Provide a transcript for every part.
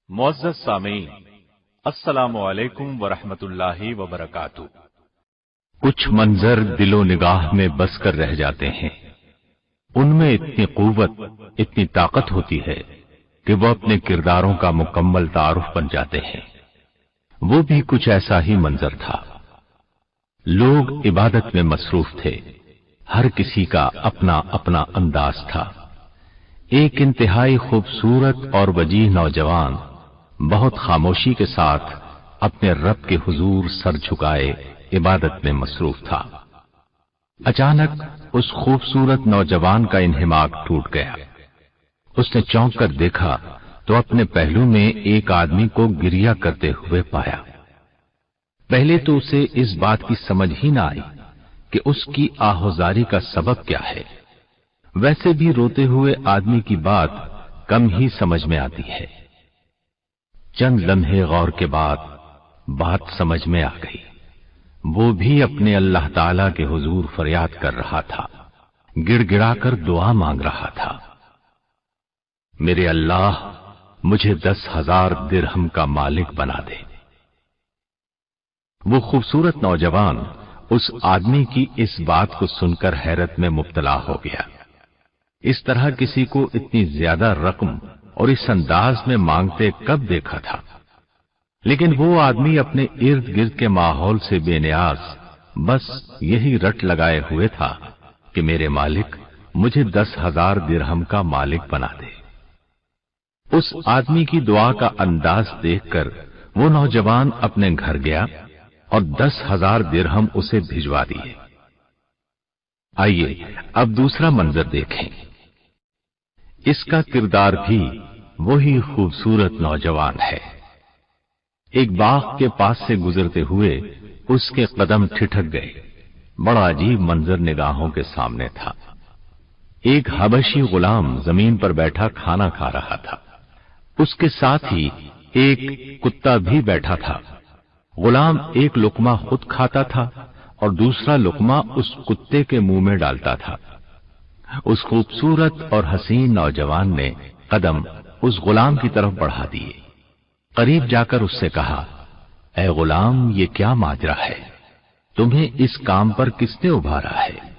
मुअज़्ज़ज़ सामीन, अस्सलामु अलैकुम वरहमतुल्लाहि वबरकातुहू। कुछ मंजर दिलो निगाह में बस कर रह जाते हैं। उनमें इतनी कुव्वत, इतनी ताकत होती है कि वो अपने किरदारों का मुकम्मल तारुफ बन जाते हैं। वो भी कुछ ऐसा ही मंजर था। लोग इबादत में मसरूफ थे। हर किसी का अपना अपना अंदाज था। एक इंतहाई खूबसूरत और वजीह नौजवान बहुत खामोशी के साथ अपने रब के हुजूर सर झुकाए इबादत में मसरूफ था। अचानक उस खूबसूरत नौजवान का इन्हिमाक टूट गया। उसने चौंक कर देखा तो अपने पहलू में एक आदमी को गिरिया करते हुए पाया। पहले तो उसे इस बात की समझ ही ना आई कि उसकी आहोजारी का सबब क्या है। वैसे भी रोते हुए आदमी की बात कम ही समझ में आती है। चंद लम्हे गौर के बाद बात समझ में आ गई। वो भी अपने अल्लाह ताला के हुजूर फरियाद कर रहा था, गिड़गिड़ाकर दुआ मांग रहा था। मेरे अल्लाह, मुझे 10,000 दिरहम का मालिक बना दे। वो खूबसूरत नौजवान उस आदमी की इस बात को सुनकर हैरत में मुब्तला हो गया। इस तरह किसी को इतनी ज्यादा रकम और इस अंदाज में मांगते कब देखा था। लेकिन वो आदमी अपने इर्द गिर्द के माहौल से बेनियाज बस यही रट लगाए हुए था कि मेरे मालिक, मुझे 10,000 दिरहम का मालिक बना दे। उस आदमी की दुआ का अंदाज देखकर वो नौजवान अपने घर गया और 10,000 दिरहम उसे भिजवा दिए। आइए अब दूसरा मंजर देखें। इसका किरदार भी वही खूबसूरत नौजवान है। एक बाग के पास से गुजरते हुए उसके कदम ठिठक गए। बड़ा अजीब मंजर निगाहों के सामने था। एक हबशी गुलाम जमीन पर बैठा खाना खा रहा था। उसके साथ ही एक कुत्ता भी बैठा था। गुलाम एक लुकमा खुद खाता था और दूसरा लुकमा उस कुत्ते के मुंह में डालता था। उस खूबसूरत और हसीन नौजवान ने कदम उस गुलाम की तरफ बढ़ा दिए। करीब जाकर उससे कहा, ऐ गुलाम, ये क्या माजरा है? तुम्हें इस काम पर किसने उभारा है?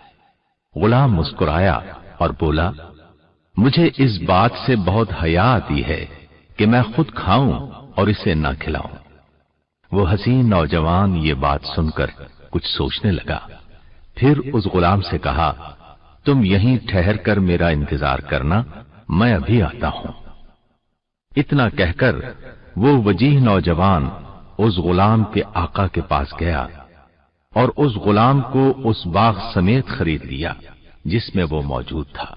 गुलाम मुस्कुराया और बोला, मुझे इस बात से बहुत हया आती है कि मैं खुद खाऊं और इसे न खिलाऊं। वो हसीन नौजवान ये बात सुनकर कुछ सोचने लगा। फिर उस गुलाम से कहा, तुम यहीं ठहर कर मेरा इंतजार करना, मैं अभी आता हूं। इतना कहकर वो वजीह नौजवान उस गुलाम के आका के पास गया और उस गुलाम को उस बाग समेत खरीद लिया जिसमें वो मौजूद था।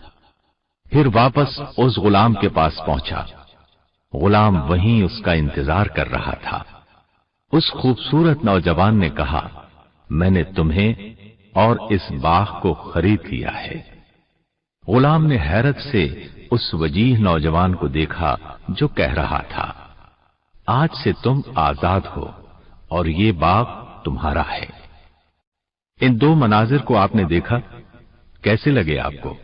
फिर वापस उस गुलाम के पास पहुंचा। गुलाम वहीं उसका इंतजार कर रहा था। उस खूबसूरत नौजवान ने कहा, मैंने तुम्हें और इस बाग को खरीद लिया है। गुलाम ने हैरत से उस वजीह नौजवान को देखा जो कह रहा था, आज से तुम आजाद हो और ये बाग तुम्हारा है। इन दो मनाजिर को आपने देखा, कैसे लगे आपको?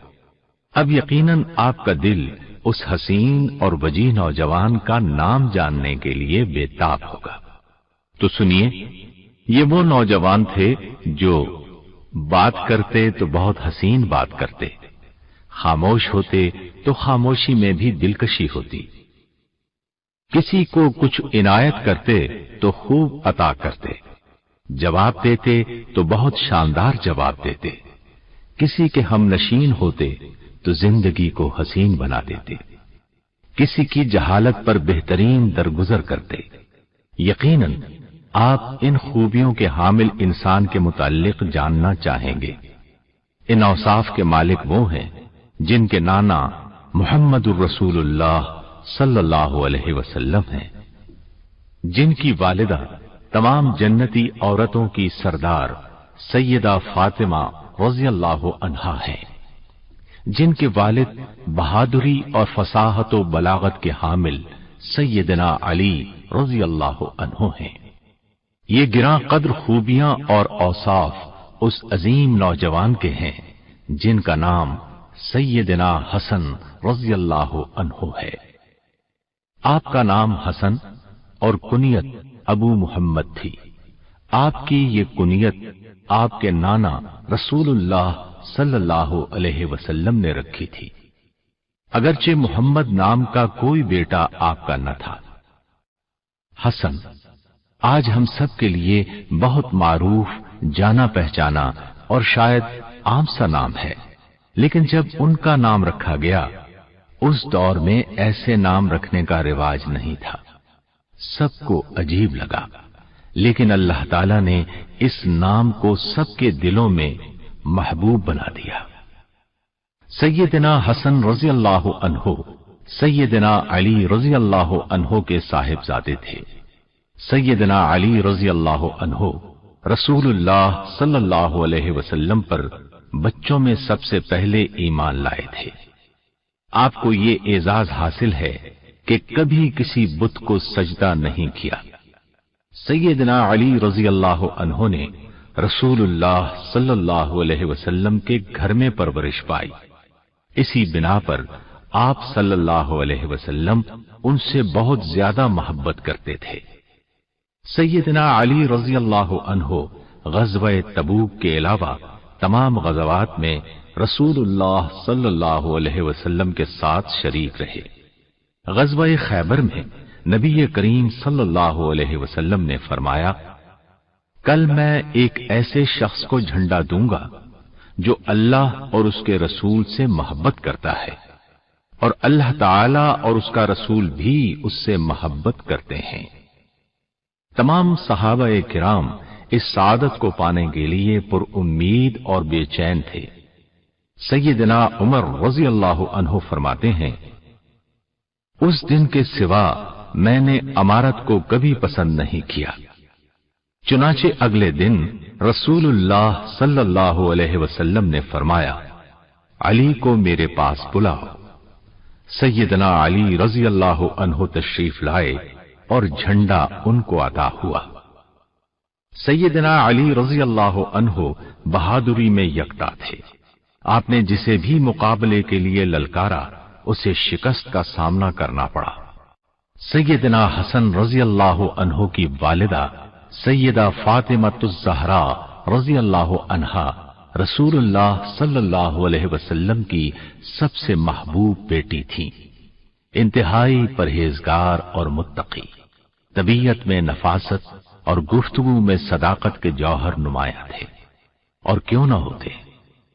अब यकीनन आपका दिल उस हसीन और वजीह नौजवान का नाम जानने के लिए बेताब होगा। तो सुनिए, ये वो नौजवान थे जो बात करते तो बहुत हसीन बात करते, खामोश होते तो खामोशी में भी दिलकशी होती, किसी को कुछ इनायत करते तो खूब अता करते, जवाब देते तो बहुत शानदार जवाब देते, किसी के हमनशीन होते तो जिंदगी को हसीन बना देते, किसी की जहालत पर बेहतरीन दरगुजर करते। यकीनन आप इन खूबियों के हामिल इंसान के मुताल्लिक जानना चाहेंगे। इन औसाफ के मालिक वो हैं जिनके नाना मुहम्मदुर रसूलुल्लाह सल्लल्लाहु अलैहि वसल्लम हैं, जिनकी वालिदा तमाम जन्नती औरतों की सरदार सैयदा फातिमा रज़ियल्लाहु अन्हा हैं, जिनके वालिद बहादुरी और फसाहत व बलागत के हामिल सैयदना अली रज़ियल्लाहु अन्हु हैं। ये गिरां कद्र खूबियां और औसाफ उस अजीम नौजवान के हैं जिनका नाम सैयदना हसन रज़ियल्लाहु अन्हु है। آپ کا نام حسن اور کنیت ابو محمد تھی۔ آپ کی یہ کنیت آپ کے نانا رسول اللہ صلی اللہ علیہ وسلم نے رکھی تھی، اگرچہ محمد نام کا کوئی بیٹا آپ کا نہ تھا۔ حسن آج ہم سب کے لیے بہت معروف، جانا پہچانا اور شاید عام سا نام ہے، لیکن جب ان کا نام رکھا گیا اس دور میں ایسے نام رکھنے کا رواج نہیں تھا، سب کو عجیب لگا، لیکن اللہ تعالی نے اس نام کو سب کے دلوں میں محبوب بنا دیا۔ سیدنا حسن رضی اللہ عنہ سیدنا علی رضی اللہ عنہ کے صاحبزادے تھے۔ سیدنا علی رضی اللہ عنہ رسول اللہ صلی اللہ علیہ وسلم پر بچوں میں سب سے پہلے ایمان لائے تھے۔ آپ کو یہ اعزاز حاصل ہے کہ کبھی کسی بت کو سجدہ نہیں کیا۔ سیدنا علی رضی اللہ عنہ نے رسول اللہ صلی اللہ علیہ وسلم کے گھر میں پرورش پائی، اسی بنا پر آپ صلی اللہ علیہ وسلم ان سے بہت زیادہ محبت کرتے تھے۔ سیدنا علی رضی اللہ عنہ غزوہ تبوک کے علاوہ تمام غزوات میں رسول اللہ صلی اللہ علیہ وسلم کے ساتھ شریک رہے۔ غزوہ خیبر میں نبی کریم صلی اللہ علیہ وسلم نے فرمایا، کل میں ایک ایسے شخص کو جھنڈا دوں گا جو اللہ اور اس کے رسول سے محبت کرتا ہے، اور اللہ تعالی اور اس کا رسول بھی اس سے محبت کرتے ہیں۔ تمام صحابہ کرام اس سعادت کو پانے کے لیے پر امید اور بے چین تھے۔ سیدنا عمر رضی اللہ عنہ فرماتے ہیں، اس دن کے سوا میں نے امارت کو کبھی پسند نہیں کیا۔ چنانچہ اگلے دن رسول اللہ صلی اللہ علیہ وسلم نے فرمایا، علی کو میرے پاس بلاؤ۔ سیدنا علی رضی اللہ عنہ تشریف لائے اور جھنڈا ان کو عطا ہوا۔ سیدنا علی رضی اللہ عنہ بہادری میں یکتا تھے۔ آپ نے جسے بھی مقابلے کے لیے للکارا اسے شکست کا سامنا کرنا پڑا۔ سیدنا حسن رضی اللہ عنہ کی والدہ سیدہ فاطمۃ الزہرا رضی اللہ عنہا رسول اللہ صلی اللہ علیہ وسلم کی سب سے محبوب بیٹی تھی۔ انتہائی پرہیزگار اور متقی، طبیعت میں نفاست اور گفتگو میں صداقت کے جوہر نمایاں تھے، اور کیوں نہ ہوتے،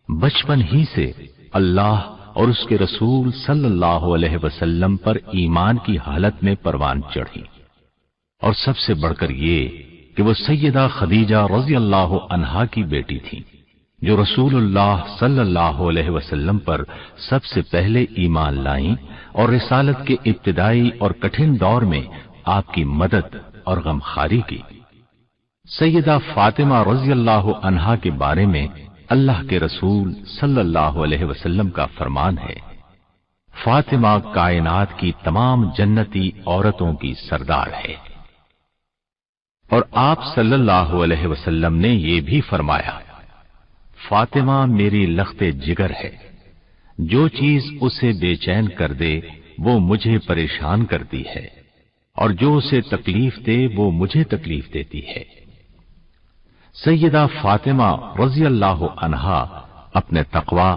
بچپن ہی سے اللہ اور اس کے رسول صلی اللہ علیہ وسلم پر ایمان کی حالت میں پروان چڑھی، اور سب سے بڑھ کر یہ کہ وہ سیدہ خدیجہ رضی اللہ عنہا کی بیٹی تھی، جو رسول اللہ صلی اللہ علیہ وسلم پر سب سے پہلے ایمان لائیں اور رسالت کے ابتدائی اور کٹھن دور میں آپ کی مدد اور غمخاری کی۔ سیدہ فاطمہ رضی اللہ عنہا کے بارے میں اللہ کے رسول صلی اللہ علیہ وسلم کا فرمان ہے، فاطمہ کائنات کی تمام جنتی عورتوں کی سردار ہے۔ اور آپ صلی اللہ علیہ وسلم نے یہ بھی فرمایا، فاطمہ میری لخت جگر ہے، جو چیز اسے بے چین کر دے وہ مجھے پریشان کرتی ہے، اور جو اسے تکلیف دے وہ مجھے تکلیف دیتی ہے۔ سیدہ فاطمہ رضی اللہ عنہا اپنے تقوی،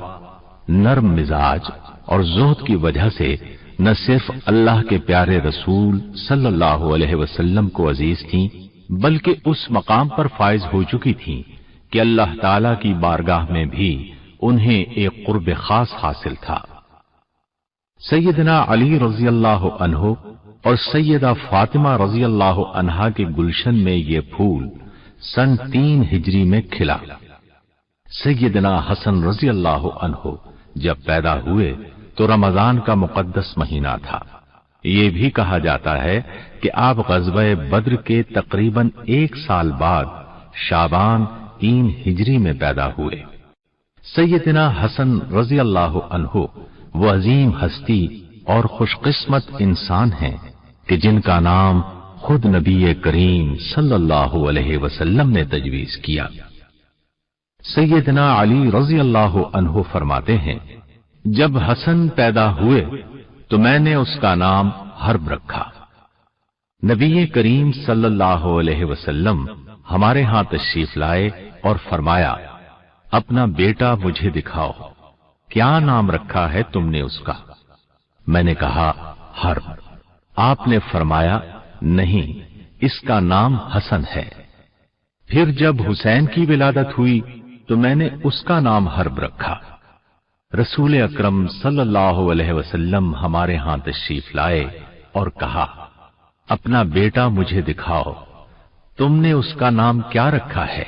نرم مزاج اور زہد کی وجہ سے نہ صرف اللہ کے پیارے رسول صلی اللہ علیہ وسلم کو عزیز تھیں، بلکہ اس مقام پر فائز ہو چکی تھیں کہ اللہ تعالی کی بارگاہ میں بھی انہیں ایک قرب خاص حاصل تھا۔ سیدنا علی رضی اللہ عنہ اور سیدہ فاطمہ رضی اللہ عنہا کے گلشن میں یہ پھول سن 3 ہجری میں کھلا۔ سیدنا حسن رضی اللہ عنہ جب پیدا ہوئے تو رمضان کا مقدس مہینہ تھا۔ یہ بھی کہا جاتا ہے کہ آپ غزوہ بدر کے تقریباً 1 سال بعد شعبان 3 ہجری میں پیدا ہوئے۔ سیدنا حسن رضی اللہ عنہ وہ عظیم ہستی اور خوش قسمت انسان ہیں کہ جن کا نام خود نبی کریم صلی اللہ علیہ وسلم نے تجویز کیا۔ سیدنا علی رضی اللہ عنہ فرماتے ہیں، جب حسن پیدا ہوئے تو میں نے اس کا نام हर्ब रखा। नबी करीम सल्लल्लाहु अलैहि वसल्लम हमारे यहां तशरीफ लाए और फरमाया, अपना बेटा मुझे दिखाओ, क्या नाम रखा है तुमने उसका? मैंने कहा, हर्ब। आपने फरमाया, नहीं, इसका नाम हसन है। फिर जब हुसैन की विलादत हुई तो मैंने उसका नाम हर्ब रखा। रसूल अकरम सल्लल्लाहु अलैहि वसल्लम हमारे यहां तशरीफ लाए और कहा, अपना बेटा मुझे दिखाओ, तुमने उसका नाम क्या रखा है?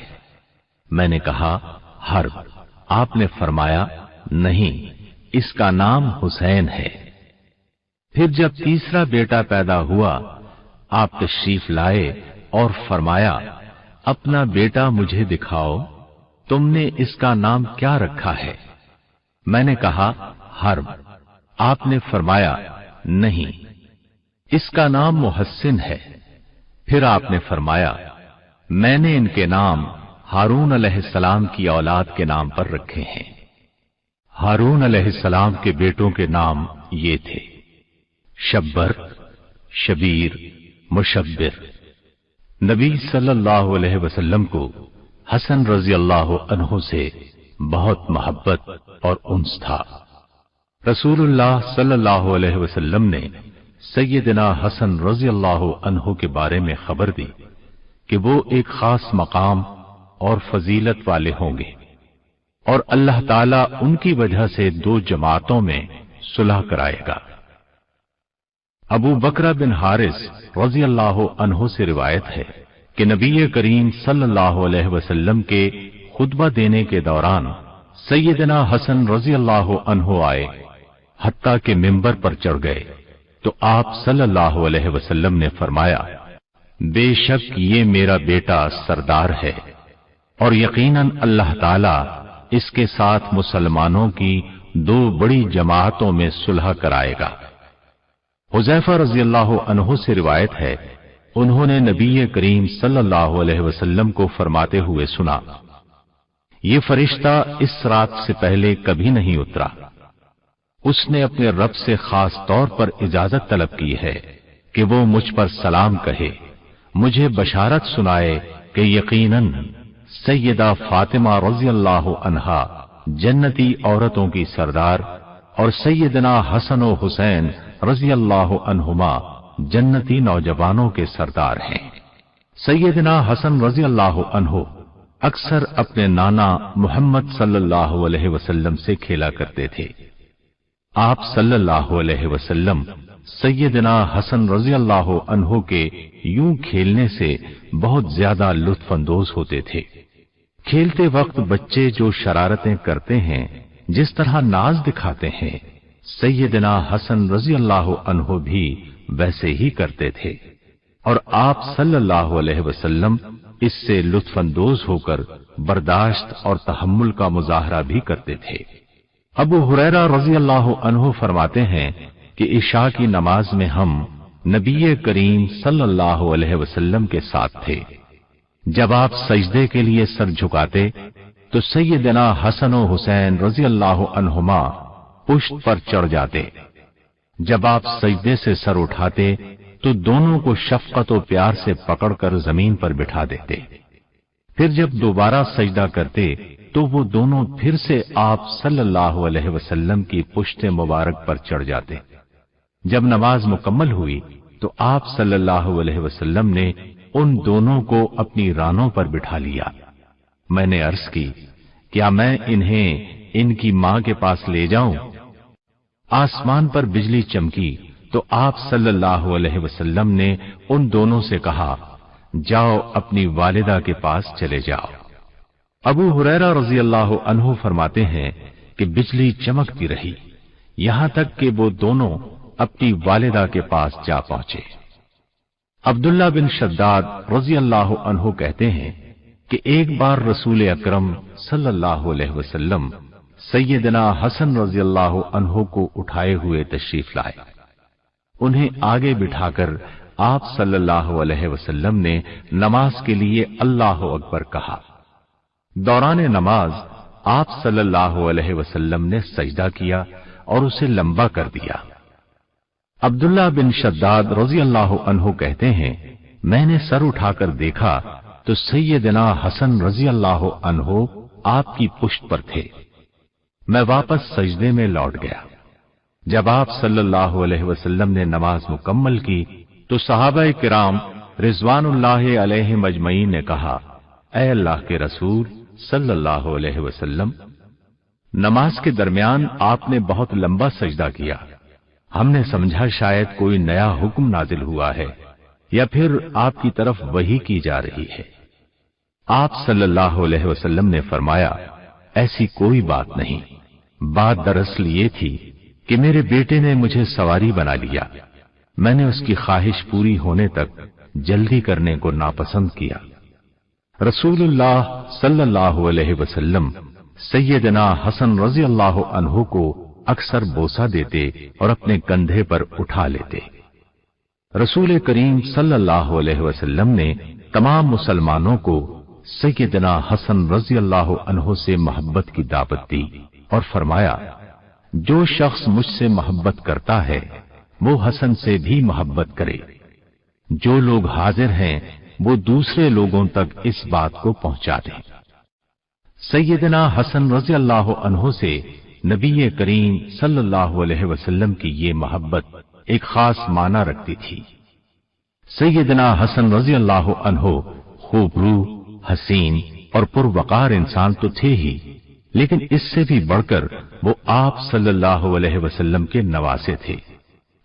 मैंने कहा, हर्ब। आपने फरमाया, नहीं, इसका नाम हुसैन है। फिर जब तीसरा बेटा पैदा हुआ, आप तशरीफ लाए और फरमाया, अपना बेटा मुझे दिखाओ, तुमने इसका नाम क्या रखा है? मैंने कहा, हर्ब। आपने फरमाया, नहीं, इसका नाम मुहस्सिन है। फिर आपने फरमाया, मैंने इनके नाम हारून अलैहिस्सलाम की औलाद के नाम पर रखे हैं। हारून अलैहिस्सलाम के बेटों के नाम ये थे, शब्बर, शबीर, मुशब्बिर। नबी सल्लल्लाहु अलैहि वसल्लम को हसन रजी अल्लाह अन्हु से बहुत मोहब्बत और उन्स था। रसूलुल्लाह सल्लल्लाहु अलैहि वसल्लम ने सैयदना हसन रजी अल्लाह अन्हु के बारे में खबर दी कि वो एक खास मकाम और फजीलत वाले होंगे और अल्लाह ताला उनकी वजह से दो जमातों में सुलह कराएगा। अबू बकर बिन हारिस रजी अल्लाह अन्हु से रिवायत है कि नबी करीम सल्लल्लाहु अलैहि वसल्लम के खुतबा देने के दौरान सैयदना हसन रजी अल्लाह अन्हु आए, हत्ता के मिंबर पर चढ़ गए तो आप सल्लल्लाहु अलैहि वसल्लम ने फरमाया, बेशक ये मेरा बेटा सरदार है और यकीनन अल्लाह ताला इसके साथ मुसलमानों की दो बड़ी जमातों में सुलह कराएगा। हुज़ैफा रज़ी अल्लाह अन्हु से रिवायत है, उन्होंने नबी करीम सल्लल्लाहु अलैहि वसल्लम को फरमाते हुए सुना, ये फरिश्ता इस रात से पहले कभी नहीं उतरा। उसने अपने रब से खास तौर पर इजाजत तलब की है कि वो मुझ पर सलाम कहे, मुझे बशारत सुनाए कि यकीनन सैयदा फातिमा रज़ी अल्लाह अन्हा जन्नती औरतों की सरदार और सैयदना हसन और हुसैन रज़ी अल्लाह अन्हुमा जन्नती नौजवानों के सरदार हैं। सैयदना हसन रज़ी अल्लाह अन्हु अक्सर अपने नाना मोहम्मद सल्लल्लाहु अलैहि वसल्लम से खेला करते थे। आप सल्लल्लाहु अलैहि वसल्लम सैयदना हसन रज़ी अल्लाह अन्हु के यूं खेलने से बहुत ज्यादा लुत्फ अंदोज होते थे। खेलते वक्त बच्चे जो शरारतें करते हैं, जिस तरह नाज दिखाते हैं, सैयदना हसन रज़ी अल्लाह अन्हु भी वैसे ही करते थे और आप सल्लल्लाहु अलैहि वसल्लम इससे लुत्फ अंदोज होकर बर्दाश्त और तहम्मुल का मुजाहरा भी करते थे। अबू हुरैरा रज़ी अल्लाह अन्हु फरमाते हैं कि इशा की नमाज में हम नबी करीम सल्लल्लाहु अलैहि वसल्लम के साथ थे। जब आप सजदे के लिए सर झुकाते तो सैयदना हसन और हुसैन रज़ी अल्लाह अन्हुमा पुश्त पर चढ़ जाते। जब आप सजदे से सर उठाते तो दोनों को शफकत और प्यार से पकड़कर जमीन पर बिठा देते। फिर जब दोबारा सजदा करते तो वो दोनों फिर से आप सल्लल्लाहु अलैहि वसल्लम की पुश्त मुबारक पर चढ़ जाते। जब नमाज मुकम्मल हुई तो आप सल्लल्लाहु अलैहि वसल्लम ने उन दोनों को अपनी रानों पर बिठा लिया। मैंने अर्ज की, क्या मैं इन्हें इनकी मां के पास ले जाऊं? आसमान पर बिजली चमकी तो आप सल्लल्लाहु अलैहि वसल्लम ने उन दोनों से कहा, जाओ अपनी वालिदा के पास चले जाओ। अबू हुरैरा रज़ी अल्लाह अन्हु फरमाते हैं कि बिजली चमकती रही यहां तक कि वो दोनों अपनी वालिदा के पास जा पहुंचे। अब्दुल्ला बिन शद्दाद रज़ी अल्लाह अन्हु कहते हैं कि एक बार रसूल अकरम सल्लल्लाहु अलैहि वसल्लम सैयदना हसन रज़ी अल्लाह अन्हु को उठाए हुए तशरीफ लाए। उन्हें आगे बिठाकर आप सल्लल्लाहु अलैहि वसल्लम ने नमाज के लिए अल्लाह अकबर कहा। दौरान नमाज आप सल्लल्लाहु अलैहि वसल्लम ने सजदा किया और उसे लंबा कर दिया। عبداللہ بن شداد رضی اللہ عنہ کہتے ہیں میں نے سر اٹھاکر دیکھا تو سیدنا حسن رضی اللہ عنہ آپ کی پشت پر تھے۔ میں واپس سجدے میں لوٹ گیا۔ جب آپ صلی اللہ علیہ وسلم نے نماز مکمل کی تو صحابہ کرام رضوان اللہ علیہم اجمعین نے کہا، اے اللہ کے رسول صلی اللہ علیہ وسلم، نماز کے درمیان آپ نے بہت لمبا سجدہ کیا۔ ہم نے سمجھا شاید کوئی نیا حکم نازل ہوا ہے یا پھر آپ کی طرف وحی کی جا رہی ہے۔ آپ صلی اللہ علیہ وسلم نے فرمایا، ایسی کوئی بات نہیں، بات دراصل یہ تھی کہ میرے بیٹے نے مجھے سواری بنا لیا، میں نے اس کی خواہش پوری ہونے تک جلدی کرنے کو ناپسند کیا۔ رسول اللہ صلی اللہ علیہ وسلم سیدنا حسن رضی اللہ عنہ کو اکثر بوسہ دیتے اور اپنے کندھے پر اٹھا لیتے۔ رسول کریم صلی اللہ علیہ وسلم نے تمام مسلمانوں کو سیدنا حسن رضی اللہ عنہ سے محبت کی دعوت دی اور فرمایا، جو شخص مجھ سے محبت کرتا ہے وہ حسن سے بھی محبت کرے۔ جو لوگ حاضر ہیں وہ دوسرے لوگوں تک اس بات کو پہنچا دیں۔ سیدنا حسن رضی اللہ عنہ سے نبی کریم صلی اللہ علیہ وسلم کی یہ محبت ایک خاص معنی رکھتی تھی۔ سیدنا حسن رضی اللہ عنہ خوب روح، حسین اور پروقار انسان تو تھے ہی، لیکن اس سے بھی بڑھ کر وہ آپ صلی اللہ علیہ وسلم کے نواسے تھے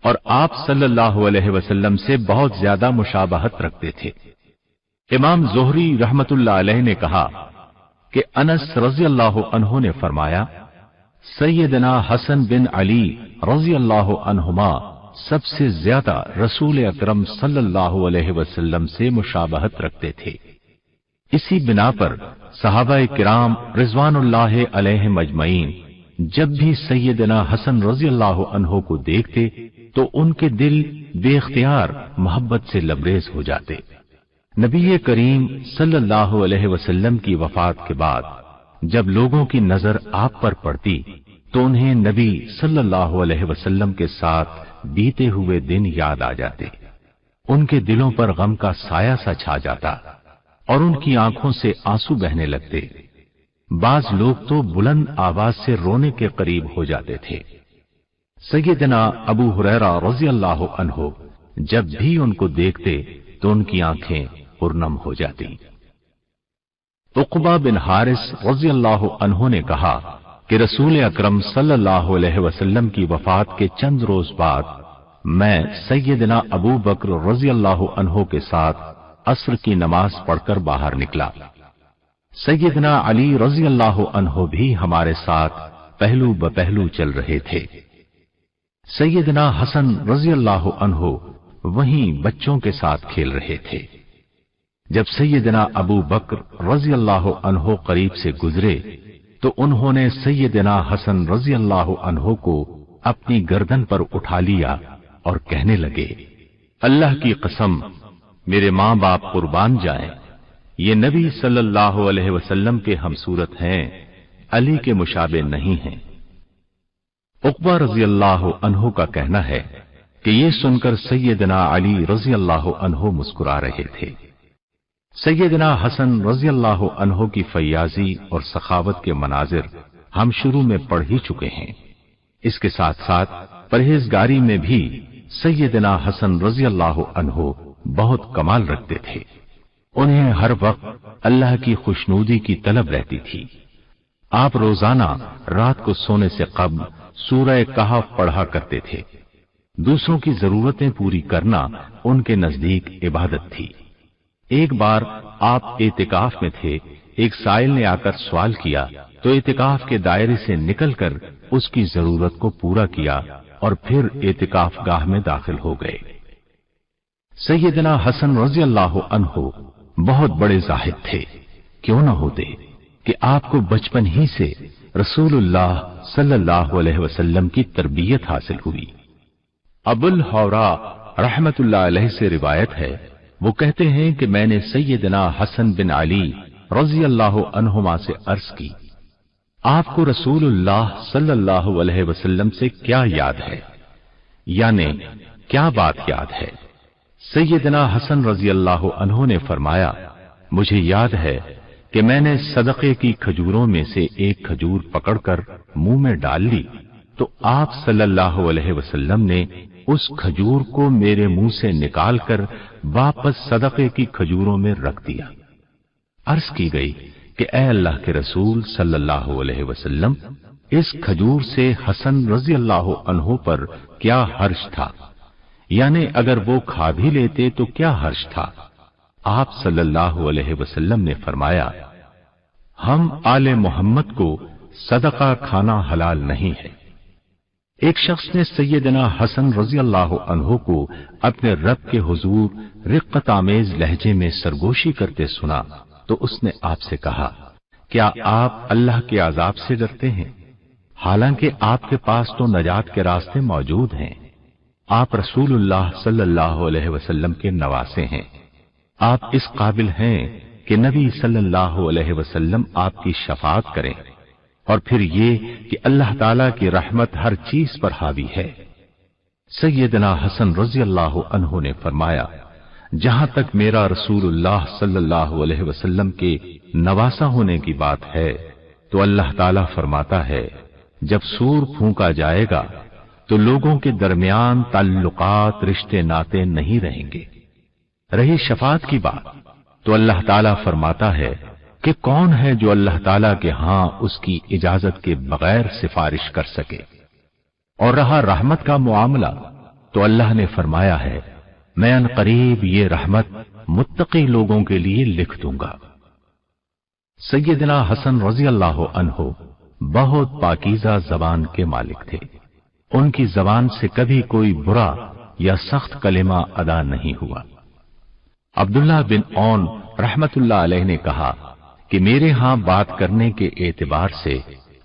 اور آپ صلی اللہ علیہ وسلم سے بہت زیادہ مشابہت رکھتے تھے۔ امام زہری رحمت اللہ علیہ نے کہا کہ انس رضی اللہ عنہ نے فرمایا، سیدنا حسن بن علی رضی اللہ عنہما سب سے زیادہ رسول اکرم صلی اللہ علیہ وسلم سے مشابہت رکھتے تھے۔ اسی بنا پر صحابہ کرام رضوان اللہ علیہم اجمعین جب بھی سیدنا حسن رضی اللہ عنہ کو دیکھتے تو ان کے دل بے اختیار محبت سے لبریز ہو جاتے۔ نبی کریم صلی اللہ علیہ وسلم کی وفات کے بعد جب لوگوں کی نظر آپ پر پڑتی تو انہیں نبی صلی اللہ علیہ وسلم کے ساتھ بیتے ہوئے دن یاد آ جاتے، ان کے دلوں پر غم کا سایہ سا چھا جاتا اور ان کی آنکھوں سے آنسو بہنے لگتے۔ بعض لوگ تو بلند آواز سے رونے کے قریب ہو جاتے تھے۔ سیدنا ابو ہریرہ رضی اللہ عنہ جب بھی ان کو دیکھتے تو ان کی آنکھیں پرنم ہو جاتی۔ عقبہ بن حارث رضی اللہ عنہ نے کہا کہ رسول اکرم صلی اللہ علیہ وسلم کی وفات کے چند روز بعد میں سیدنا ابو بکر رضی اللہ عنہ کے ساتھ عصر کی نماز پڑھ کر باہر نکلا۔ سیدنا علی رضی اللہ عنہ بھی ہمارے ساتھ پہلو بپہلو چل رہے تھے۔ سیدنا حسن رضی اللہ عنہ وہیں بچوں کے ساتھ کھیل رہے تھے۔ جب سیدنا ابو بکر رضی اللہ عنہ قریب سے گزرے تو انہوں نے سیدنا حسن رضی اللہ عنہ کو اپنی گردن پر اٹھا لیا اور کہنے لگے، اللہ کی قسم میرے ماں باپ قربان جائیں، یہ نبی صلی اللہ علیہ وسلم کے ہمصورت ہیں، علی کے مشابہ نہیں ہیں۔ عقبہ رضی اللہ عنہ کا کہنا ہے کہ یہ سن کر سیدنا علی رضی اللہ عنہ مسکرا رہے تھے۔ سیدنا حسن رضی اللہ عنہ کی فیاضی اور سخاوت کے مناظر ہم شروع میں پڑھ ہی چکے ہیں۔ اس کے ساتھ ساتھ پرہیزگاری میں بھی سیدنا حسن رضی اللہ عنہ بہت کمال رکھتے تھے۔ انہیں ہر وقت اللہ کی خوشنودی کی طلب رہتی تھی۔ آپ روزانہ رات کو سونے سے قبل سورہ کہف پڑھا کرتے تھے۔ دوسروں کی ضرورتیں پوری کرنا ان کے نزدیک عبادت تھی۔ ایک بار آپ اعتکاف میں تھے، ایک سائل نے آ کر سوال کیا تو اعتکاف کے دائرے سے نکل کر اس کی ضرورت کو پورا کیا اور پھر اعتکاف گاہ میں داخل ہو گئے۔ سیدنا حسن رضی اللہ عنہ بہت بڑے زاہد تھے، کیوں نہ ہوتے کہ آپ کو بچپن ہی سے رسول اللہ صلی اللہ علیہ وسلم کی تربیت حاصل ہوئی۔ ابو الحورا رحمت اللہ علیہ سے روایت ہے، وہ کہتے ہیں کہ میں نے سیدنا حسن بن علی رضی اللہ عنہما سے عرض کی، آپ کو رسول اللہ صلی اللہ علیہ وسلم سے کیا یاد ہے؟ यानी क्या बात याद है? सैयदना हसन रजी अल्लाह अन्हु ने फरमाया, मुझे याद है कि मैंने सदक़े की खजूरों में से एक खजूर पकड़कर मुंह में डाल ली तो आप सल्लल्लाहु अलैहि वसल्लम ने उस खजूर को मेरे मुंह से निकालकर वापस सदक़े की खजूरों में रख दिया। अर्ज की गई कि ए अल्लाह के रसूल सल्लल्लाहु अलैहि वसल्लम, इस खजूर से हसन रजी अल्लाह अन्हु पर क्या हर्ष था, यानी अगर वो खा भी लेते तो क्या हर्ष था? आप सल्लल्लाहु अलैहि वसल्लम ने फरमाया, हम आले मोहम्मद को सदका खाना हलाल नहीं है। एक शख्स ने सैयदना हसन रजी अल्लाह अन्हु को अपने रब के हुजूर रिक्कत आमेज लहजे में सरगोशी करते सुना तो उसने आपसे कहा, क्या आप अल्लाह के अजाब से डरते हैं? हालांकि आपके पास तो नजात के रास्ते मौजूद हैं। आप रसूलुल्लाह सल्लल्लाहु अलैहि वसल्लम के नवासे हैं। आप इस काबिल हैं कि नबी सल्लल्लाहु अलैहि वसल्लम आपकी शफाअत करें, और फिर ये कि अल्लाह ताला की रहमत हर चीज पर हावी है। सैयदना हसन रजी अल्लाह अन्हु ने फरमाया, जहां तक मेरा रसूलुल्लाह सल्लल्लाहु अलैहि वसल्लम के नवासा होने की बात है तो अल्लाह ताला फरमाता है, जब सूर फूंका जाएगा तो लोगों के दरमियान ताल्लुकात रिश्ते नाते नहीं रहेंगे। रही शफाअत की बात तो अल्लाह ताला फरमाता है कि कौन है जो अल्लाह ताला के हां उसकी इजाजत के बगैर सिफारिश कर सके। और रहा रहमत का मामला तो अल्लाह ने फरमाया है, मैं अनकरीब ये रहमत मुत्तकी लोगों के लिए लिख दूंगा। सैयदना हसन रजी अल्लाह अन्हु बहुत पाकीज़ा जबान के मालिक थे। उनकी जबान से कभी कोई बुरा या सख्त कलिमा अदा नहीं हुआ। अब्दुल्लाह बिन औन रहमतुल्लाह अलैह ने कहा कि मेरे यहां बात करने के एतबार से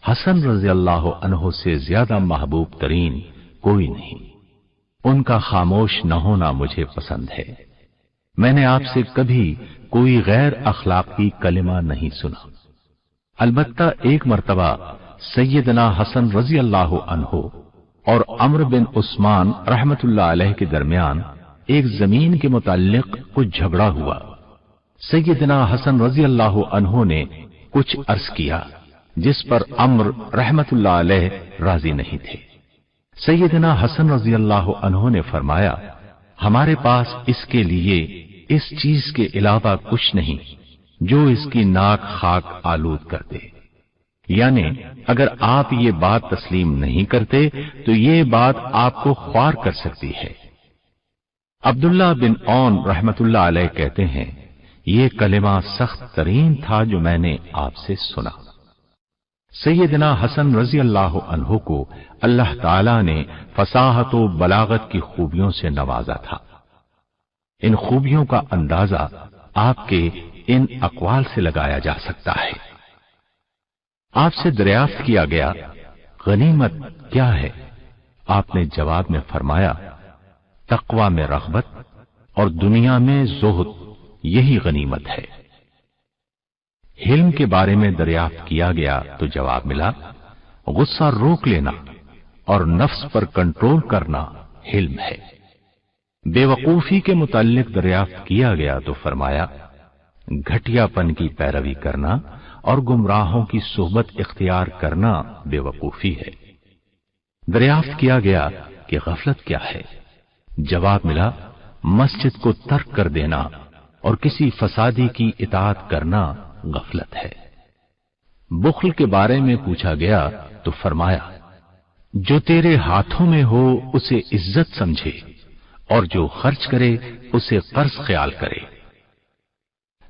हसन रजी अल्लाह अन्हु से ज्यादा महबूब तरीन कोई नहीं। उनका खामोश न होना मुझे पसंद है। मैंने आपसे कभी कोई गैर अखलाकी कलिमा नहीं सुना। अलबत्ता एक मर्तबा सैयदना हसन रजी अल्लाह अन्हु और अम्र बिन उस्मान रहमतुल्लाह अलैह के दरमियान एक जमीन के मुताल्लिक कुछ झगड़ा हुआ। सैयदना हसन रजी अल्लाह अन्हु ने कुछ अर्ज किया जिस पर अम्र रहमतुल्लाह अलैह राजी नहीं थे। सैयदना हसन रजी अल्लाह अन्हु ने फरमाया, हमारे पास इसके लिए इस चीज के अलावा कुछ नहीं जो इसकी नाक खाक आलूद कर दे। यानी अगर आप ये बात तस्लीम नहीं करते तो ये बात आपको ख्वार कर सकती है। अब्दुल्लाह बिन औन रहमतुल्लाह अलैह कहते हैं, ये कलिमा सख्त तरीन था जो मैंने आपसे सुना। सैयदना हसन रजी अल्लाह अन्हु को अल्लाह ताला ने फसाहत व बलागत की खूबियों से नवाजा था। इन खूबियों का अंदाजा आपके इन अक़वाल से लगाया जा सकता है। आपसे दरियाफ्त किया गया, गनीमत क्या है? आपने जवाब में फरमाया, तक़वा में रग़बत और दुनिया में ज़ुहद, यही गनीमत है। हिल्म के बारे में दरियाफ्त किया गया तो जवाब मिला, गुस्सा रोक लेना और नफ्स पर कंट्रोल करना हिल्म है। बेवकूफी के मुताल्लिक दरियाफ्त किया गया तो फरमाया, घटियापन की पैरवी करना और गुमराहों की सोहबत इख्तियार करना बेवकूफी है। दरियाफ्त किया गया कि गफलत क्या है? जवाब मिला, मस्जिद को तर्क कर देना और किसी फसादी की इताअत करना गफलत है। बुख्ल के बारे में पूछा गया तो फरमाया, जो तेरे हाथों में हो उसे इज्जत समझे और जो खर्च करे उसे कर्ज ख्याल करे।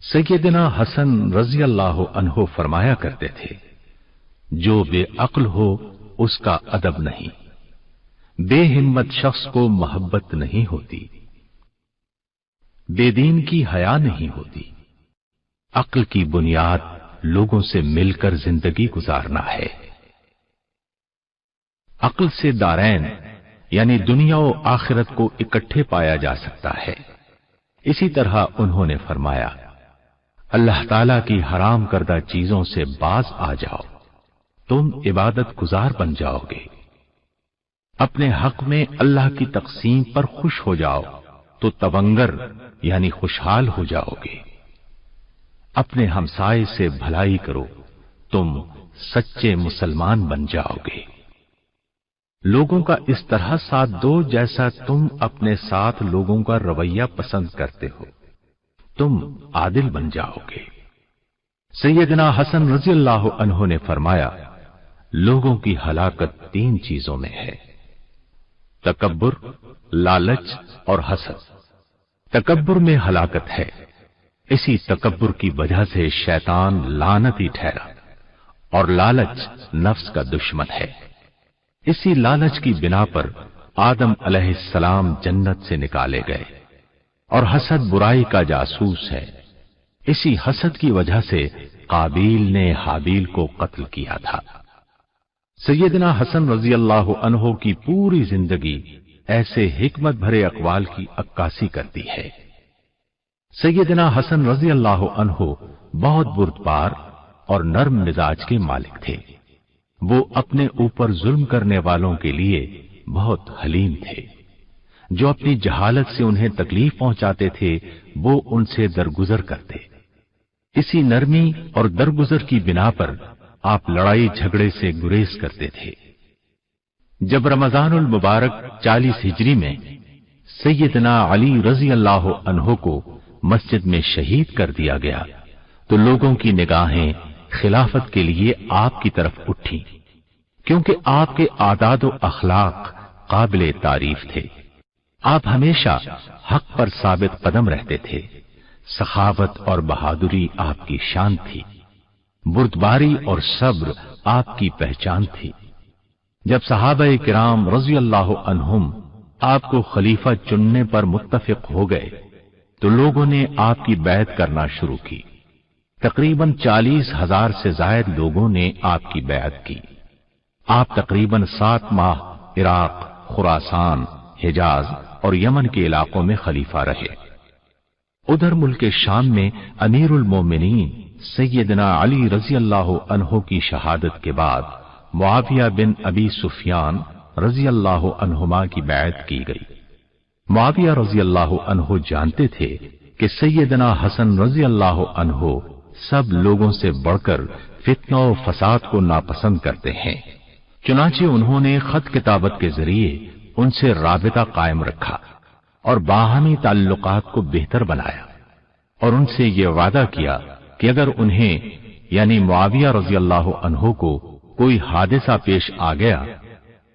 सैयदना हसन रजी अल्लाह अन्हु फरमाया करते थे, जो बेअक्ल हो उसका अदब नहीं, बेहिम्मत शख्स को मोहब्बत नहीं होती, बेदीन की हया नहीं होती। अक्ल की बुनियाद लोगों से मिलकर जिंदगी गुजारना है। अक्ल से दारैन यानी दुनिया और आखिरत को इकट्ठे पाया जा सकता है। इसी तरह उन्होंने फरमाया, अल्लाह ताला की हराम करदा चीजों से बाज आ जाओ, तुम इबादत गुजार बन जाओगे। अपने हक में अल्लाह की तकसीम पर खुश हो जाओ तो तवंगर यानी खुशहाल हो जाओगे। अपने हमसाये से भलाई करो, तुम सच्चे मुसलमान बन जाओगे। लोगों का इस तरह साथ दो जैसा तुम अपने साथ लोगों का रवैया पसंद करते हो, तुम आदिल बन जाओगे। सैयदना हसन रज़ियल्लाहु अन्हु ने फरमाया, लोगों की हलाकत 3 चीजों में है, तकब्बुर, लालच और हसद। तकब्बुर में हलाकत है। इसी तकब्बुर की वजह से शैतान लानती ठहरा और लालच नफ्स का दुश्मन है। इसी लालच की बिना पर आदम अलैहिस्सलाम जन्नत से निकाले गए और हसद बुराई का जासूस है। इसी हसद की वजह से काबील ने हाबील को कत्ल किया था। सैयदना हसन रज़ियल्लाहु अन्हु की पूरी जिंदगी ऐसे हिकमत भरे अक़वाल की अक्कासी करती है। सैयदना हसन रज़ियल्लाहु अन्हु बहुत बुर्दबार और नर्म मिजाज के मालिक थे। वो अपने ऊपर जुल्म करने वालों के लिए बहुत हलीम थे। जो अपनी जहालत से उन्हें तकलीफ पहुंचाते थे वो उनसे दरगुजर करते। इसी नरमी और दरगुजर की बिना पर आप लड़ाई झगड़े से गुरेज करते थे। जब रमजानुल मुबारक 40 हिजरी में सैयदना अली रज़ियल्लाहु अन्हु को मस्जिद में शहीद कर दिया गया तो लोगों की निगाहें खिलाफत के लिए आपकी तरफ उठी, क्योंकि आपके आदाद व अखलाक काबिले तारीफ थे। आप हमेशा हक पर साबित कदम रहते थे। सखावत और बहादुरी आपकी शान थी। बुर्दबारी और सब्र आपकी पहचान थी। जब सहाबाए किराम रज़ियल्लाहु अन्हुम आपको खलीफा चुनने पर मुत्तफिक हो गए तो लोगों ने आपकी बैत करना शुरू की। तकरीबन 40,000 से जायद लोगों ने आपकी बैत की। आप तकरीबन 7 माह इराक, खुरासान, हिजाज और यमन के इलाकों में खलीफा रहे। उधर मुल्क शाम में अमीरुल मोमिनीन सैयदना अली रज़ियल्लाहु अन्हु की शहादत के बाद मुआविया बिन अबी सुफियान रज़ियल्लाहु अन्हुमा की बैत की गई। मुआविया रज़ियल्लाहु अन्हु जानते थे कि सैयदना हसन रज़ियल्लाहु अन्हु सब लोगों से बढ़कर फितना और फसाद को नापसंद करते हैं। चुनांचे उन्होंने खत किताबत के जरिए उनसे राबिता कायम रखा और बाहमी ताल्लुकात को बेहतर बनाया और उनसे ये वादा किया कि अगर उन्हें यानी मुआविया रज़ियल्लाहु अन्हु को कोई हादिसा पेश आ गया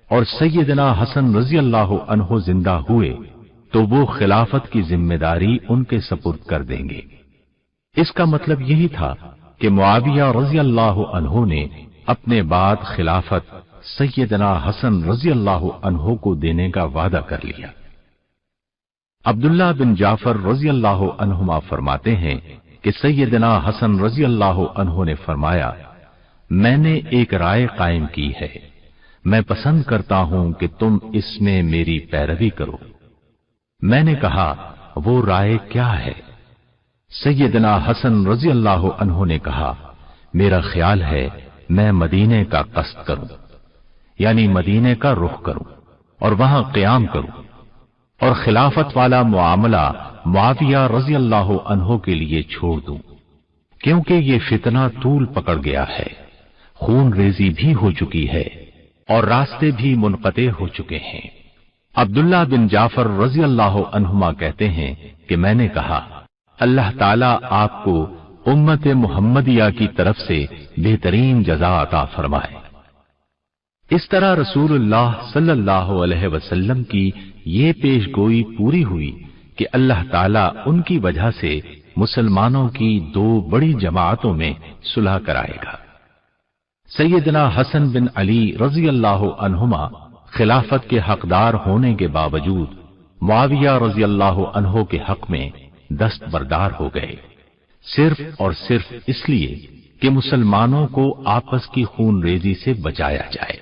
और सैयदना हसन रज़ियल्लाहु अन्हु जिंदा हुए तो वो खिलाफत की जिम्मेदारी उनके सपुर्द कर देंगे। इसका मतलब यही था कि मुआविया रज़ियल्लाहु अन्हु ने अपने बाद खिलाफत सैयदना हसन रज़ियल्लाहु अन्हु को देने का वादा कर लिया। अब्दुल्लाह बिन जाफर रज़ियल्लाहु अन्हुमा फरमाते हैं कि सैयदना हसन रज़ियल्लाहु अन्हु ने फरमाया, मैंने एक राय कायम की है, मैं पसंद करता हूं कि तुम इसमें मेरी पैरवी करो। मैंने कहा, वो राय क्या है? सैयदना हसन रज़ियल्लाहु अन्हु ने कहा, मेरा ख्याल है मैं मदीने का कस्द करूं, यानी मदीने का रुख करूं और वहां क़याम करूं और खिलाफत वाला मुआमला मुआविया रज़ियल्लाहु अन्हु के लिए छोड़ दूं, क्योंकि ये फितना तूल पकड़ गया है, खून रेजी भी हो चुकी है और रास्ते भी मुनक़ते हो चुके हैं। अब्दुल्लाह बिन जाफर रज़ियल्लाहु अन्हुमा कहते हैं कि मैंने कहा, अल्लाह ताला आपको उम्मत मुहम्मदिया की तरफ से बेहतरीन जज़ा अता फरमाए। इस तरह रसूलुल्लाह सल्लल्लाहु अलैहि वसल्लम की ये पेशगोई पूरी हुई कि अल्लाह ताला उनकी वजह से मुसलमानों की 2 बड़ी जमातों में सुलह कराएगा। सैयदना हसन बिन अली रज़ियल्लाहु अन्हुमा खिलाफत के हकदार होने के बावजूद मुआविया रज़ियल्लाहु अन्हु के हक में दस्तबरदार हो गए, सिर्फ और सिर्फ इसलिए कि मुसलमानों को आपस की खून रेजी से बचाया जाए।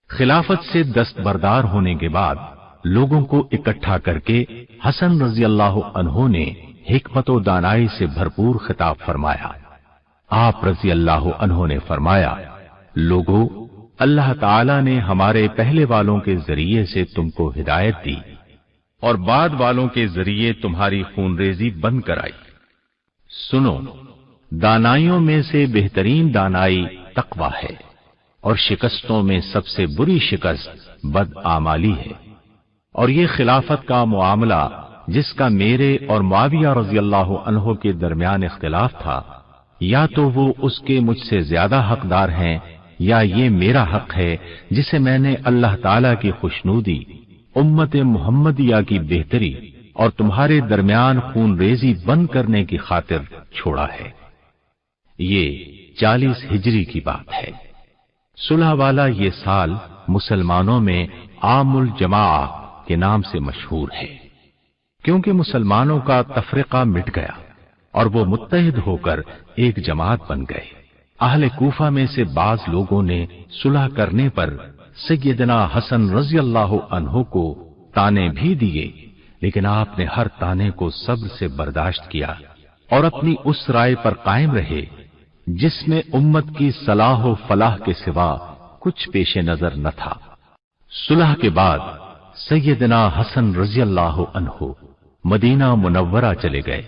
खिलाफत से दस्तबरदार होने के बाद लोगों को इकट्ठा करके हसन रज़ियल्लाहु अन्हु ने हिकमत व दानाई से भरपूर खिताब फरमाया। आप रज़ियल्लाहु अन्हु ने फरमाया, लोगों, اللہ تعالی نے ہمارے پہلے والوں کے ذریعے سے تم کو ہدایت دی اور بعد والوں کے ذریعے تمہاری خون ریزی بند کرائی۔ سنو، دانائیوں میں سے بہترین دانائی تقوی ہے، اور شکستوں میں سب سے بری شکست بدعمالی ہے۔ اور یہ خلافت کا معاملہ جس کا میرے اور معاویہ رضی اللہ عنہ کے درمیان اختلاف تھا، یا تو وہ اس کے مجھ سے زیادہ حقدار ہیں، یا یہ میرا حق ہے جسے میں نے اللہ تعالی کی خوشنودی، امت محمدیہ کی بہتری اور تمہارے درمیان خون ریزی بند کرنے کی خاطر چھوڑا ہے۔ یہ 40 ہجری کی بات ہے۔ صلح والا یہ سال مسلمانوں میں عام الجماعہ کے نام سے مشہور ہے، کیونکہ مسلمانوں کا تفرقہ مٹ گیا اور وہ متحد ہو کر ایک جماعت بن گئے۔ اہل کوفہ میں سے بعض لوگوں نے صلح کرنے پر سیدنا حسن رضی اللہ عنہ کو تانے بھی دیے، لیکن آپ نے ہر تانے کو صبر سے برداشت کیا اور اپنی اس رائے پر قائم رہے جس میں امت کی صلاح و فلاح کے سوا کچھ پیش نظر نہ تھا۔ صلح کے بعد سیدنا حسن رضی اللہ عنہ مدینہ منورہ چلے گئے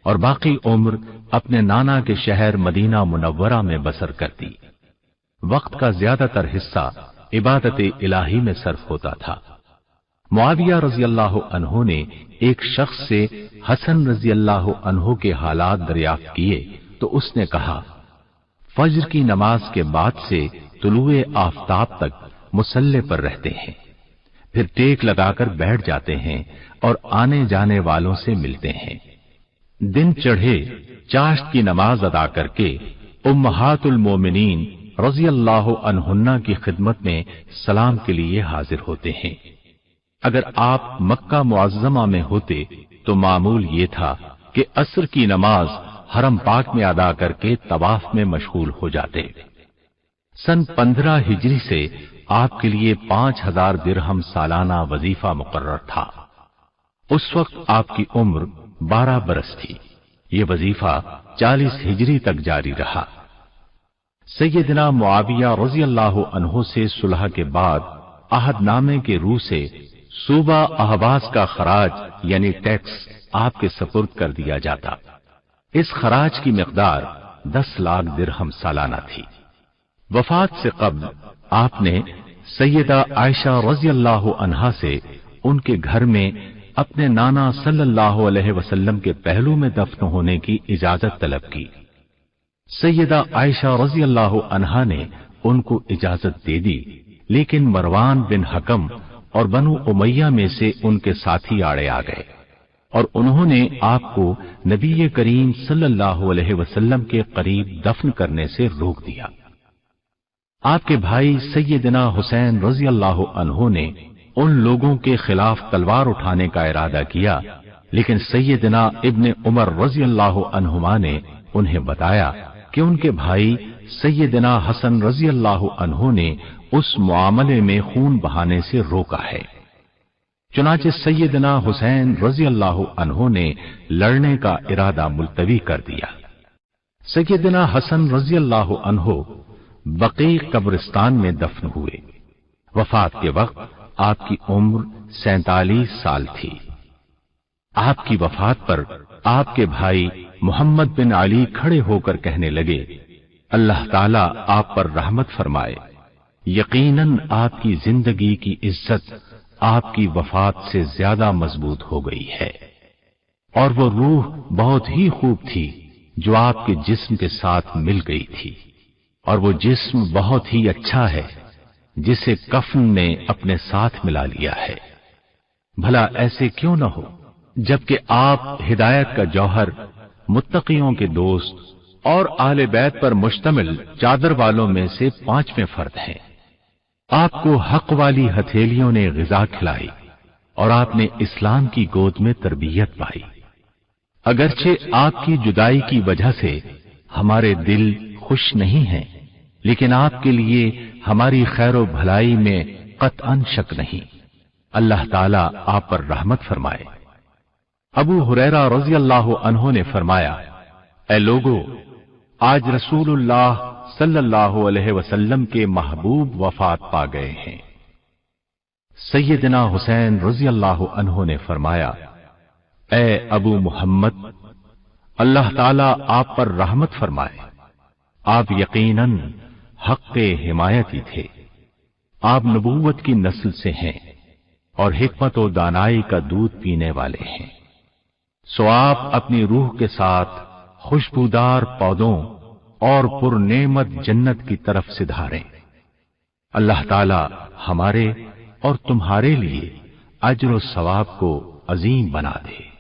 اور باقی عمر اپنے نانا کے شہر مدینہ منورہ میں بسر کر دی۔ وقت کا زیادہ تر حصہ عبادت الہی میں صرف ہوتا تھا۔ معاویہ رضی اللہ عنہ نے ایک شخص سے حسن رضی اللہ عنہ کے حالات دریافت کیے تو اس نے کہا، فجر کی نماز کے بعد سے طلوع آفتاب تک مصلی پر رہتے ہیں، پھر ٹیک لگا کر بیٹھ جاتے ہیں اور آنے جانے والوں سے ملتے ہیں۔ دن چڑھے چاشت کی نماز ادا کر کے امہات المومنین رضی اللہ عنہن کی خدمت میں سلام کے لیے حاضر ہوتے ہیں۔ اگر آپ مکہ معظمہ میں ہوتے تو معمول یہ تھا کہ عصر کی نماز حرم پاک میں ادا کر کے طواف میں مشغول ہو جاتے۔ سن 15 ہجری سے آپ کے لیے 5000 درہم سالانہ وظیفہ مقرر تھا۔ اس وقت آپ کی عمر 12 برس تھی۔ یہ وظیفہ 40 ہجری تک جاری رہا۔ سیدنا معاویہ رضی اللہ عنہ سے صلح کے بعد عہد نامے کے روح سے صوبہ احواز کا خراج یعنی ٹیکس آپ کے سپرد کر دیا جاتا۔ اس خراج کی مقدار 10 لاکھ درہم سالانہ تھی۔ وفات سے قبل آپ نے سیدہ عائشہ رضی اللہ عنہا سے ان کے گھر میں اپنے نانا صلی اللہ علیہ وسلم کے پہلو میں دفن ہونے کی اجازت طلب کی۔ سیدہ عائشہ رضی اللہ عنہا نے ان کو اجازت دے دی، لیکن مروان بن حکم اور بنو امیہ میں سے ان کے ساتھی آڑے آ گئے اور انہوں نے آپ کو نبی کریم صلی اللہ علیہ وسلم کے قریب دفن کرنے سے روک دیا۔ آپ کے بھائی سیدنا حسین رضی اللہ عنہ نے ان لوگوں کے خلاف تلوار اٹھانے کا ارادہ کیا، لیکن سیدنا ابن عمر رضی اللہ عنہما نے انہیں بتایا کہ ان کے بھائی سیدنا حسن رضی اللہ عنہ نے اس معاملے میں خون بہانے سے روکا ہے۔ چنانچہ سیدنا حسین رضی اللہ عنہ نے لڑنے کا ارادہ ملتوی کر دیا۔ سیدنا حسن رضی اللہ عنہ بقیع قبرستان میں دفن ہوئے۔ وفات کے وقت آپ کی عمر 47 سال تھی۔ آپ کی وفات پر آپ کے بھائی محمد بن علی کھڑے ہو کر کہنے لگے، اللہ تعالیٰ آپ پر رحمت فرمائے، یقیناً آپ کی زندگی کی عزت آپ کی وفات سے زیادہ مضبوط ہو گئی ہے، اور وہ روح بہت ہی خوب تھی جو آپ کے جسم کے ساتھ مل گئی تھی، اور وہ جسم بہت ہی اچھا ہے جسے کفن نے اپنے ساتھ ملا لیا ہے۔ بھلا ایسے کیوں نہ ہو جبکہ آپ ہدایت کا جوہر، متقیوں کے دوست اور اہل بیت پر مشتمل چادر والوں میں سے 5ویں فرد ہیں۔ آپ کو حق والی ہتھیلیوں نے غذا کھلائی اور آپ نے اسلام کی گود میں تربیت پائی۔ اگرچہ آپ کی جدائی کی وجہ سے ہمارے دل خوش نہیں ہیں، لیکن آپ کے لیے ہماری خیر و بھلائی میں قطعاً شک نہیں۔ اللہ تعالیٰ آپ پر رحمت فرمائے۔ ابو ہریرہ رضی اللہ عنہ نے فرمایا، اے لوگو، آج رسول اللہ सल्लल्लाहु अलैहि वसल्लम के महबूब वफात पा गए हैं। सैयदना हुसैन रज़ी अल्लाहु अन्हु ने फरमाया, ए अबू मुहम्मद, अल्लाह ताला आप पर रहमत फरमाए, आप यकीनन हक़ के हिमायती थे। आप नबूवत की नस्ल से हैं और हिकमत और दानाई का दूध पीने वाले हैं। सो आप अपनी रूह के साथ खुशबूदार पौधों और पुरनेमत जन्नत की तरफ सिधारें। अल्लाह ताला हमारे और तुम्हारे लिए अज्र और सवाब को अजीम बना दे।